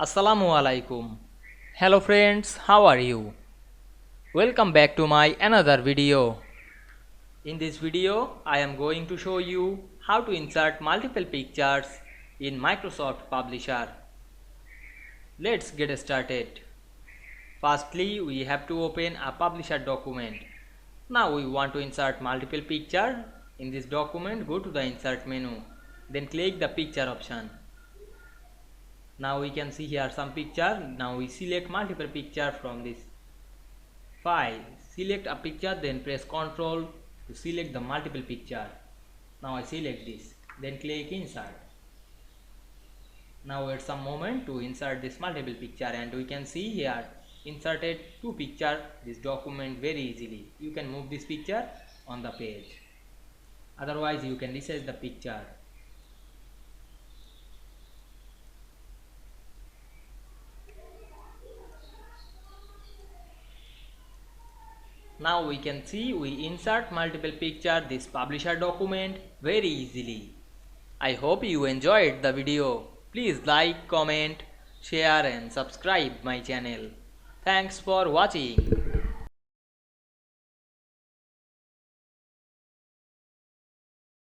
Assalamu Walaikum. Hello friends, how are you? Welcome back to my another video. In this video, I am going to show you how to insert multiple pictures in Microsoft Publisher. Let's get started. Firstly, we have to open a Publisher document. Now we want to insert multiple pictures. In this document, go to the Insert menu. Then click the Picture option. Now we can see here some picture. Now we select multiple picture from this file. Select a picture, then press Ctrl to select the multiple picture. Now I select this, then click Insert. Now wait some moment to insert this multiple picture, and we can see here inserted two picture this document very easily. You can move this picture on the page. Otherwise you can resize the picture. Now we can see we insert multiple picture this publisher document very easily. I hope you enjoyed the video. Please like, comment, share and subscribe my channel. Thanks for watching.